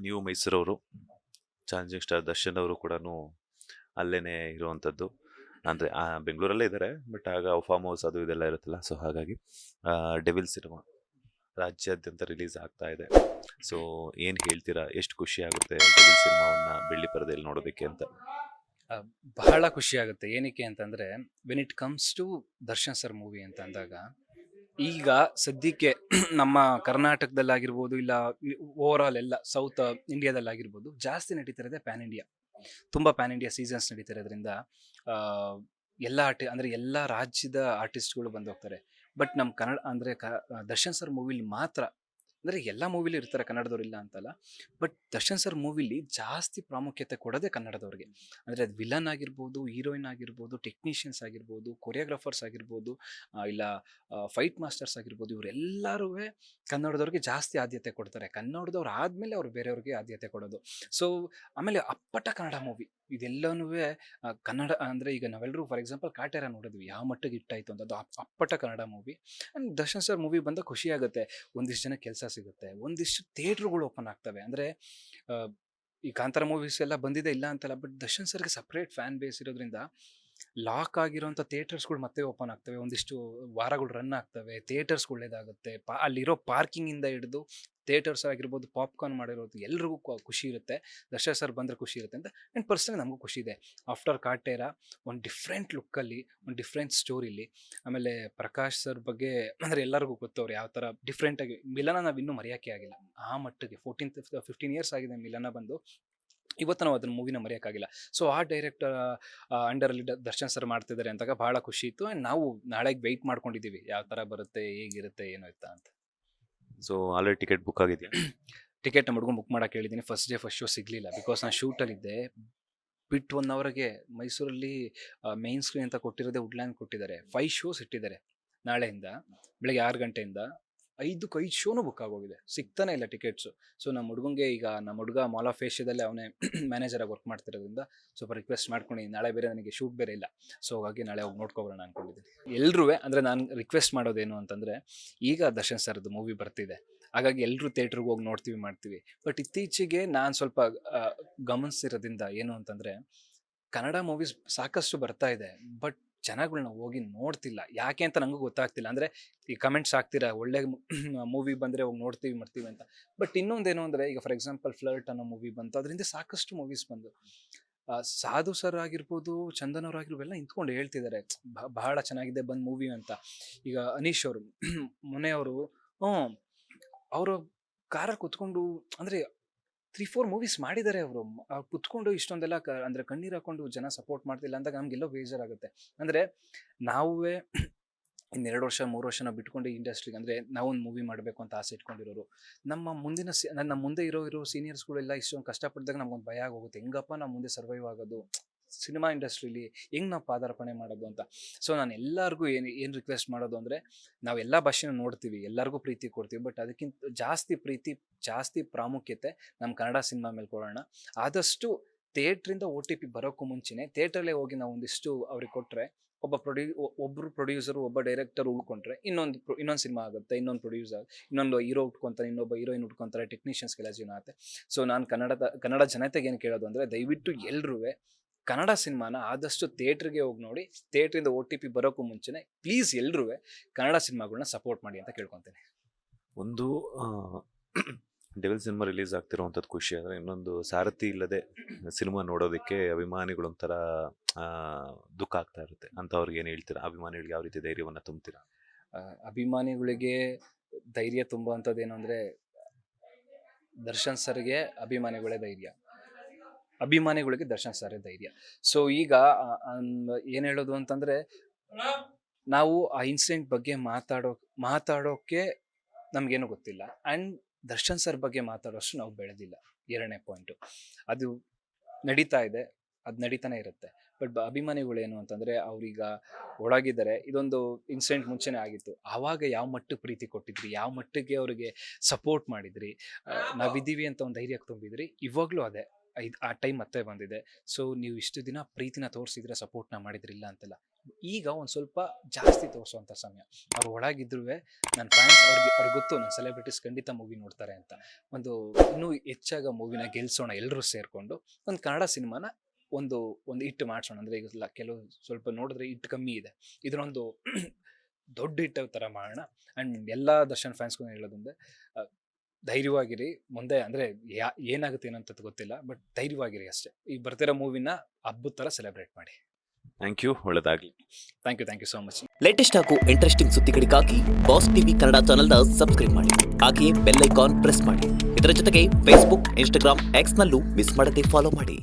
ನೀವು ಮೈಸೂರವರು, challenging star Darshan ಅವರು ಕೂಡ ಅಲ್ಲೇನೆ ಇರುವಂಥದ್ದು. ಅಂದರೆ ಬೆಂಗಳೂರಲ್ಲೇ ಇದ್ದಾರೆ, ಬಟ್ ಆಗ ಫಾರ್ಮ್ ಹೌಸ್ ಅದು ಇದೆಲ್ಲ ಇರುತ್ತಲ್ಲ, ಸೊ ಹಾಗಾಗಿ ಡೆವಿಲ್ ಸಿನಿಮಾ ರಾಜ್ಯಾದ್ಯಂತ ರಿಲೀಸ್ ಆಗ್ತಾ ಇದೆ. ಸೊ ಏನು ಹೇಳ್ತೀರಾ, ಎಷ್ಟು ಖುಷಿ ಆಗುತ್ತೆ ಡೆವಿಲ್ ಸಿನಿಮಾವನ್ನ ಬೆಳ್ಳಿ ಪರದೆಯಲ್ಲಿ ನೋಡೋದಕ್ಕೆ ಅಂತ? ಬಹಳ ಖುಷಿ ಆಗುತ್ತೆ. ಏನಕ್ಕೆ ಅಂತಂದ್ರೆ, when it comes to Darshan sir movie ಅಂತ ಅಂದಾಗ, ಈಗ ಸದ್ಯಕ್ಕೆ ನಮ್ಮ ಕರ್ನಾಟಕದಲ್ಲಾಗಿರ್ಬೋದು, ಇಲ್ಲ ಓವರ್ ಆಲ್ ಎಲ್ಲ ಸೌತ್ ಇಂಡಿಯಾದಲ್ಲಾಗಿರ್ಬೋದು, ಜಾಸ್ತಿ ನಡೀತಿರೋದೇ ಪ್ಯಾನ್ ಇಂಡಿಯಾ. ತುಂಬ ಪ್ಯಾನ್ ಇಂಡಿಯಾ ಸೀಸನ್ಸ್ ನಡೀತಿರೋದ್ರಿಂದ ಎಲ್ಲ ಅಂದರೆ ಎಲ್ಲ ರಾಜ್ಯದ ಆರ್ಟಿಸ್ಟ್ಗಳು ಬಂದು ಹೋಗ್ತಾರೆ. ಬಟ್ ನಮ್ಮ ಕನ್ನಡ ಅಂದರೆ ದರ್ಶನ್ ಸರ್ ಮೂವಿಲಿ ಮಾತ್ರ, ಅಂದರೆ ಎಲ್ಲ ಮೂವಿಲಿ ಇರ್ತಾರೆ ಕನ್ನಡದವ್ರು ಇಲ್ಲ ಅಂತಲ್ಲ, ಬಟ್ ದರ್ಶನ್ ಸರ್ ಮೂವಿಲಿ ಜಾಸ್ತಿ ಪ್ರಾಮುಖ್ಯತೆ ಕೊಡೋದೇ ಕನ್ನಡದವ್ರಿಗೆ. ಅಂದರೆ ಅದು ವಿಲನ್ ಆಗಿರ್ಬೋದು, ಹೀರೋಯಿನ್ ಆಗಿರ್ಬೋದು, ಟೆಕ್ನಿಷಿಯನ್ಸ್ ಆಗಿರ್ಬೋದು, ಕೊರಿಯೋಗ್ರಾಫರ್ಸ್ ಆಗಿರ್ಬೋದು, ಇಲ್ಲ ಫೈಟ್ ಮಾಸ್ಟರ್ಸ್ ಆಗಿರ್ಬೋದು, ಇವರೆಲ್ಲರೂ ಕನ್ನಡದವ್ರಿಗೆ ಜಾಸ್ತಿ ಆದ್ಯತೆ ಕೊಡ್ತಾರೆ. ಕನ್ನಡದವ್ರು ಆದಮೇಲೆ ಅವ್ರು ಬೇರೆಯವ್ರಿಗೆ ಆದ್ಯತೆ ಕೊಡೋದು. ಸೊ ಆಮೇಲೆ ಅಪ್ಪಟ ಕನ್ನಡ ಮೂವಿ ಇದೆಲ್ಲನೂ ಕನ್ನಡ. ಅಂದರೆ ಈಗ ನಾವೆಲ್ಲರೂ ಫಾರ್ ಎಕ್ಸಾಂಪಲ್ ಕಾಟೇರ ನೋಡಿದ್ವಿ, ಯಾವ ಮಟ್ಟಿಗೆ ಇಟ್ಟಾಯಿತು ಅಂತ. ಅದು ಅಪ್ಪಟ Kannada movie. And Darshan sir movie ಬಂದಾಗ ಖುಷಿ ಆಗುತ್ತೆ. ಒಂದಿಷ್ಟು ಜನ ಕೆಲಸ ಸಿಗುತ್ತೆ, ಒಂದಿಷ್ಟು ಥಿಯೇಟ್ರುಗಳು ಓಪನ್ ಆಗ್ತವೆ. ಅಂದರೆ ಈ ಕಾಂತಾರ ಮೂವೀಸ್ ಎಲ್ಲ ಬಂದಿದೆ ಇಲ್ಲ ಅಂತಲ್ಲ, ಬಟ್ ದರ್ಶನ್ ಸರ್ಗೆ ಸಪ್ರೇಟ್ ಫ್ಯಾನ್ ಬೇಸ್ ಇರೋದ್ರಿಂದ ಲಾಕ್ ಆಗಿರೋಂಥ ಥಿಯೇಟರ್ಸ್ಗಳು ಮತ್ತೆ ಓಪನ್ ಆಗ್ತವೆ, ಒಂದಿಷ್ಟು ವಾರಗಳು ರನ್ ಆಗ್ತವೆ, ಥಿಯೇಟರ್ಸ್ ಒಳ್ಳೇದಾಗುತ್ತೆ. ಅಲ್ಲಿರೋ ಪಾರ್ಕಿಂಗಿಂದ ಹಿಡಿದು ಥಿಯೇಟರ್ಸ್ ಆಗಿರ್ಬೋದು, ಪಾಪ್ಕಾರ್ನ್ ಮಾಡಿರೋದು ಎಲ್ರಿಗೂ ಖುಷಿ ಇರುತ್ತೆ. ದರ್ಶನ್ ಸರ್ ಬಂದರೆ ಖುಷಿ ಇರುತ್ತೆ ಅಂತ. ಆ್ಯಂಡ್ ಪರ್ಸನಲಿ ನಮಗೂ ಖುಷಿ ಇದೆ. ಆಫ್ಟರ್ ಕಾಟೇರ ಒಂದು ಡಿಫ್ರೆಂಟ್ ಲುಕ್ಕಲ್ಲಿ, ಒಂದು ಡಿಫ್ರೆಂಟ್ ಸ್ಟೋರಿಲಿ. ಆಮೇಲೆ ಪ್ರಕಾಶ್ ಸರ್ ಬಗ್ಗೆ ಅಂದರೆ ಎಲ್ಲರಿಗೂ ಗೊತ್ತವ್ರು ಯಾವ ಥರ ಡಿಫ್ರೆಂಟಾಗಿ. ಮಿಲನ ನಾವು ಇನ್ನೂ ಮರೆಯೋಕ್ಕೆ ಆಗಿಲ್ಲ ಆ ಮಟ್ಟಿಗೆ. 15 ಇಯರ್ಸ್ ಆಗಿದೆ ಮಿಲನ ಬಂದು, ಇವತ್ತು ನಾವು ಅದನ್ನ ಮೂವಿನ ಮರೆಯೋಕ್ಕಾಗಿಲ್ಲ. ಸೊ ಆ ಡೈರೆಕ್ಟರ್ ಅಂಡರಲ್ಲಿ ದರ್ಶನ್ ಸರ್ ಮಾಡ್ತಿದ್ದಾರೆ ಅಂದಾಗ ಭಾಳ ಖುಷಿ ಇತ್ತು. ಆ್ಯಂಡ್ ನಾವು ನಾಳೆಗೆ ವೆಯ್ಟ್ ಮಾಡ್ಕೊಂಡಿದ್ದೀವಿ, ಯಾವ ಥರ ಬರುತ್ತೆ, ಹೇಗಿರುತ್ತೆ, ಏನು ಇತ್ತಾ ಅಂತ. ಸೊ ಆಲ್ರೆಡಿ ಟಿಕೆಟ್ ಬುಕ್ ಆಗಿದೆಯಾ? ಟಿಕೆಟ್ ನಮ್ಮ ಹುಡುಗನ್ ಬುಕ್ ಮಾಡೋಕೆ ಹೇಳಿದ್ದೀನಿ. ಫಸ್ಟ್ ಡೇ ಫಸ್ಟ್ ಶೋ ಸಿಗಲಿಲ್ಲ, ಬಿಕಾಸ್ ನಾನು ಶೂಟಲ್ಲಿದ್ದೆ. ಬಿಟ್ಟು 1 ಅವರ್ಗೆ ಮೈಸೂರಲ್ಲಿ ಮೇನ್ ಸ್ಕ್ರೀನ್ ಅಂತ ಕೊಟ್ಟಿರೋದೇ ವುಡ್ಲ್ಯಾಂಡ್ ಕೊಟ್ಟಿದ್ದಾರೆ. 5 ಶೋಸ್ ಇಟ್ಟಿದ್ದಾರೆ ನಾಳೆಯಿಂದ. ಬೆಳಗ್ಗೆ 6 ಗಂಟೆಯಿಂದ 5 ಶೋನು ಬುಕ್ ಆಗೋಗಿದೆ, ಸಿಗ್ತಾನೆ ಇಲ್ಲ ಟಿಕೆಟ್ಸು. ಸೊ ನಮ್ಮ ಹುಡುಗಂಗೆ, ಈಗ ನಮ್ಮ ಹುಡುಗ ಮಾಲ್ ಆಫ್ ಏಷ್ಯಾದಲ್ಲೇ ಅವನೇ ಮ್ಯಾನೇಜರಾಗಿ ವರ್ಕ್ ಮಾಡ್ತಿರೋದ್ರಿಂದ ಸ್ವಲ್ಪ ರಿಕ್ವೆಸ್ಟ್ ಮಾಡ್ಕೊಂಡಿದ್ದೀನಿ. ನಾಳೆ ಬೇರೆ ನನಗೆ ಶೂಟ್ ಬೇರೆ ಇಲ್ಲ, ಸೊ ಹಾಗಾಗಿ ನಾಳೆ ಹೋಗಿ ನೋಡ್ಕೊಬರೋಣ ಅಂದ್ಕೊಂಡಿದ್ದೀನಿ. ಎಲ್ಲರೂ ಅಂದರೆ ನಾನು ರಿಕ್ವೆಸ್ಟ್ ಮಾಡೋದೇನು ಅಂತಂದರೆ, ಈಗ ದರ್ಶನ್ ಸರ್ದು ಮೂವಿ ಬರ್ತಿದೆ, ಹಾಗಾಗಿ ಎಲ್ಲರೂ ಥಿಯೇಟ್ರಿಗೆ ಹೋಗಿ ನೋಡ್ತೀವಿ ಮಾಡ್ತೀವಿ. ಬಟ್ ಇತ್ತೀಚೆಗೆ ನಾನು ಸ್ವಲ್ಪ ಗಮನಿಸಿರೋದ್ರಿಂದ ಏನು ಅಂತಂದರೆ, ಕನ್ನಡ ಮೂವೀಸ್ ಸಾಕಷ್ಟು ಬರ್ತಾ ಇದೆ, ಬಟ್ ಜನಗಳನ್ನ ಹೋಗಿ ನೋಡ್ತಿಲ್ಲ. ಯಾಕೆ ಅಂತ ನನಗೂ ಗೊತ್ತಾಗ್ತಿಲ್ಲ. ಅಂದರೆ ಈ ಕಮೆಂಟ್ಸ್ ಹಾಕ್ತೀರಾ, ಒಳ್ಳೆ ಮೂವಿ ಬಂದರೆ ಹೋಗಿ ನೋಡ್ತೀವಿ ಮಾಡ್ತೀವಿ ಅಂತ. ಬಟ್ ಇನ್ನೊಂದೇನು ಅಂದರೆ, ಈಗ ಫಾರ್ ಎಕ್ಸಾಂಪಲ್ ಫ್ಲರ್ಟ್ ಅನ್ನೋ ಮೂವಿ ಬಂತು, ಅದರಿಂದ ಸಾಕಷ್ಟು ಮೂವೀಸ್ ಬಂದು ಸಾಧು ಸರ್ ಆಗಿರ್ಬೋದು, ಚಂದನ್ ಅವ್ರು ಆಗಿರ್ಬೋದು, ಎಲ್ಲ ನಿಂತ್ಕೊಂಡು ಹೇಳ್ತಿದ್ದಾರೆ ಬಹಳ ಚೆನ್ನಾಗಿದೆ ಬಂದು ಮೂವಿ ಅಂತ. ಈಗ ಅನೀಶ್ ಅವರು ಮೊನ್ನೆ ಅವರು ಅವರು ಕಾರಲ್ಲಿ ಕುತ್ಕೊಂಡು, ಅಂದರೆ 3-4 ಮೂವೀಸ್ ಮಾಡಿದ್ದಾರೆ ಅವರು. ಕುತ್ಕೊಂಡು ಇಷ್ಟೊಂದೆಲ್ಲ ಅಂದರೆ ಕಣ್ಣೀರು ಹಾಕೊಂಡು ಜನ ಸಪೋರ್ಟ್ ಮಾಡ್ತಿಲ್ಲ ಅಂದಾಗ ನಮಗೆಲ್ಲೋ ಬೇಜಾರಾಗುತ್ತೆ. ಅಂದರೆ ನಾವೇ ಇನ್ನು 2 ವರ್ಷ 3 ವರ್ಷನ ಬಿಟ್ಕೊಂಡು ಇಂಡಸ್ಟ್ರಿಗೆ, ಅಂದರೆ ನಾವೊಂದು ಮೂವಿ ಮಾಡಬೇಕು ಅಂತ ಆಸೆ ಇಟ್ಕೊಂಡಿರೋರು, ನಮ್ಮ ಮುಂದಿನ ನಮ್ಮ ಮುಂದೆ ಇರೋ ಸೀನಿಯರ್ಸ್ಗಳೆಲ್ಲ ಇಷ್ಟೊಂದು ಕಷ್ಟಪಟ್ಟಿದಾಗ ನಮ್ಗೊಂದು ಭಯ ಆಗೋಗುತ್ತೆ. ಹೆಂಗಪ್ಪ ನಾವು ಮುಂದೆ ಸರ್ವೈವ್ ಆಗೋದು ಸಿನಿಮಾ ಇಂಡಸ್ಟ್ರೀಲಿ, ಹೆಂಗೆ ನಾವು ಪಾದಾರ್ಪಣೆ ಮಾಡೋದು ಅಂತ. ಸೊ ನಾನು ಎಲ್ಲರಿಗೂ ಏನು ರಿಕ್ವೆಸ್ಟ್ ಮಾಡೋದು ಅಂದರೆ, ನಾವು ಎಲ್ಲ ಭಾಷೆನೂ ನೋಡ್ತೀವಿ, ಎಲ್ಲರಿಗೂ ಪ್ರೀತಿ ಕೊಡ್ತೀವಿ, ಬಟ್ ಅದಕ್ಕಿಂತ ಜಾಸ್ತಿ ಪ್ರೀತಿ, ಜಾಸ್ತಿ ಪ್ರಾಮುಖ್ಯತೆ ನಮ್ಮ ಕನ್ನಡ ಸಿನಿಮಾ ಮೇಲೆ ಕೊಡೋಣ. ಆದಷ್ಟು ಥಿಯೇಟ್ರಿಂದ OTP ಬರೋಕ್ಕೂ ಮುಂಚೆನೇ ಥಿಯೇಟ್ರಲ್ಲೇ ಹೋಗಿ ನಾವು ಒಂದಿಷ್ಟು ಅವ್ರಿಗೆ ಕೊಟ್ಟರೆ, ಒಬ್ಬರು ಪ್ರೊಡ್ಯೂಸರು, ಒಬ್ಬ ಡೈರೆಕ್ಟರ್ ಉಳ್ಕೊಂಡ್ರೆ ಇನ್ನೊಂದು ಸಿನಿಮಾ ಆಗುತ್ತೆ, ಇನ್ನೊಂದು ಪ್ರೊಡ್ಯೂಸರ್, ಇನ್ನೊಂದು ಹೀರೋ ಉಟ್ಕೊತಾರೆ, ಇನ್ನೊಬ್ಬ ಹೀರೋಯಿನ್ ಉಟ್ಕೊತಾರೆ, ಟೆಕ್ನಿಷಿಯನ್ಸ್ಗೆಲ್ಲ ಜೀವನ ಆಗುತ್ತೆ. ಸೊ ನಾನು ಕನ್ನಡ ಜನತೆಗೆ ಏನು ಕೇಳೋದು ಅಂದರೆ, ದಯವಿಟ್ಟು ಎಲ್ಲರೂ ಕನ್ನಡ ಸಿನಿಮಾನ ಆದಷ್ಟು ಥಿಯೇಟ್ರಿಗೆ ಹೋಗಿ ನೋಡಿ. ಥಿಯೇಟ್ರಿಂದ OTP ಬರೋಕ್ಕೂ ಮುಂಚೆನೇ ಪ್ಲೀಸ್ ಎಲ್ಲರೂ ಕನ್ನಡ ಸಿನಿಮಾಗಳನ್ನ ಸಪೋರ್ಟ್ ಮಾಡಿ ಅಂತ ಕೇಳ್ಕೊತೇನೆ. ಒಂದು ಡೆವಿಲ್ ಸಿನಿಮಾ ರಿಲೀಸ್ ಆಗ್ತಿರೋವಂಥದ್ದು ಖುಷಿ ಆದರೆ, ಇನ್ನೊಂದು ಸಾರಥಿ ಇಲ್ಲದೆ ಸಿನಿಮಾ ನೋಡೋದಕ್ಕೆ ಅಭಿಮಾನಿಗಳೊಂಥರ ದುಃಖ ಆಗ್ತಾ ಇರುತ್ತೆ. ಅಂಥವ್ರಿಗೆ ಏನು ಹೇಳ್ತೀರಾ? ಅಭಿಮಾನಿಗಳಿಗೆ ಯಾವ ರೀತಿ ಧೈರ್ಯವನ್ನು ತುಂಬ್ತೀರಾ? ಅಭಿಮಾನಿಗಳಿಗೆ ಧೈರ್ಯ ತುಂಬುವಂಥದ್ದೇನು ಅಂದರೆ, ದರ್ಶನ್ ಸರ್ಗೆ ಅಭಿಮಾನಿಗಳೇ ಧೈರ್ಯ, ಅಭಿಮಾನಿಗಳಿಗೆ ದರ್ಶನ್ ಸರ್ ಧೈರ್ಯ. ಸೊ ಈಗ ಏನು ಹೇಳೋದು ಅಂತಂದರೆ, ನಾವು ಆ ಇನ್ಸಿಡೆಂಟ್ ಬಗ್ಗೆ ಮಾತಾಡೋಕ್ಕೆ ನಮಗೇನು ಗೊತ್ತಿಲ್ಲ. ಆ್ಯಂಡ್ ದರ್ಶನ್ ಸರ್ ಬಗ್ಗೆ ಮಾತಾಡೋಷ್ಟು ನಾವು ಬೆಳೆದಿಲ್ಲ. 2ನೇ ಪಾಯಿಂಟು, ಅದು ನಡೀತಾ ಇದೆ, ಅದು ನಡೀತಾನೆ ಇರುತ್ತೆ. ಬಟ್ ಅಭಿಮಾನಿಗಳೇನು ಅಂತಂದರೆ, ಅವ್ರೀಗ ಒಳಗಿದ್ದಾರೆ. ಇದೊಂದು ಇನ್ಸಿಡೆಂಟ್ ಮುಂಚೆನೇ ಆಗಿತ್ತು, ಆವಾಗ ಯಾವ ಮಟ್ಟಕ್ಕೆ ಪ್ರೀತಿ ಕೊಟ್ಟಿದ್ರಿ, ಯಾವ ಮಟ್ಟಿಗೆ ಅವರಿಗೆ ಸಪೋರ್ಟ್ ಮಾಡಿದ್ರಿ, ನಾವಿದ್ದೀವಿ ಅಂತ ಒಂದು ಧೈರ್ಯ ತುಂಬಿದ್ರಿ. ಇವಾಗಲೂ ಅದೇ ಆ ಟೈಮ್ ಮತ್ತೆ ಬಂದಿದೆ. ಸೊ ನೀವು ಇಷ್ಟು ದಿನ ಪ್ರೀತಿನ ತೋರಿಸಿದ್ರೆ, ಸಪೋರ್ಟ್ನ ಮಾಡಿದ್ರಿಲ್ಲ ಅಂತಲ್ಲ, ಈಗ ಒಂದು ಸ್ವಲ್ಪ ಜಾಸ್ತಿ ತೋರಿಸುವಂಥ ಸಮಯ. ಅವ್ರು ಒಳಗಿದ್ರು ನನ್ನ ಫ್ಯಾನ್ಸ್ ಅವ್ರಿಗೆ ಗೊತ್ತು ನನ್ನ ಸೆಲೆಬ್ರಿಟೀಸ್ ಖಂಡಿತ ಮೂವಿ ನೋಡ್ತಾರೆ ಅಂತ. ಒಂದು ಇನ್ನೂ ಹೆಚ್ಚಾಗ ಮೂವಿನ ಗೆಲ್ಸೋಣ ಎಲ್ಲರೂ ಸೇರಿಕೊಂಡು, ಒಂದು ಕನ್ನಡ ಸಿನಿಮಾನ ಒಂದು ಹಿಟ್ ಮಾಡಿಸೋಣ. ಅಂದರೆ ಈಗ ಕೆಲವು ಸ್ವಲ್ಪ ನೋಡಿದ್ರೆ ಹಿಟ್ ಕಮ್ಮಿ ಇದೆ, ಇದರೊಂದು ದೊಡ್ಡ ಹಿಟ್ ಥರ ಮಾಡೋಣ. ಆ್ಯಂಡ್ ಎಲ್ಲ ದರ್ಶನ್ ಫ್ಯಾನ್ಸ್ಗೂ ಹೇಳೋದೊಂದೇ, ಧೈರ್ಯವಾಗಿರಿ. ಮುಂದೆ ಅಂದರೆ ಏನಾಗುತ್ತೆ ಏನಂತ ಗೊತ್ತಿಲ್ಲ, ಬಟ್ ಧೈರ್ಯವಾಗಿರಿ ಅಷ್ಟೇ. ಈ ಬರ್ತಿರೋ ಮೂವಿನ ಹಬ್ಬದ ಥರ ಸೆಲೆಬ್ರೇಟ್ ಮಾಡಿ. ಥ್ಯಾಂಕ್ ಯು, ಒಳ್ಳೆದಾಗಲಿ. Thank you so much. Latest ಹಾಗೂ ಇಂಟ್ರೆಸ್ಟಿಂಗ್ ಸುದ್ದಿಗಳಿಗಾಗಿ ಬಾಸ್ ಟಿವಿ ಕನ್ನಡ ಚಾನೆಲ್ನ ಸಬ್ಸ್ಕ್ರೈಬ್ ಮಾಡಿ. ಹಾಗೆಯೇ ಬೆಲ್ ಐಕಾನ್ ಪ್ರೆಸ್ ಮಾಡಿ. ಇದರ ಜೊತೆಗೆ ಫೇಸ್ಬುಕ್, ಇನ್ಸ್ಟಾಗ್ರಾಮ್, ಎಕ್ಸ್ನಲ್ಲೂ ಮಿಸ್ ಮಾಡದೆ ಫಾಲೋ ಮಾಡಿ.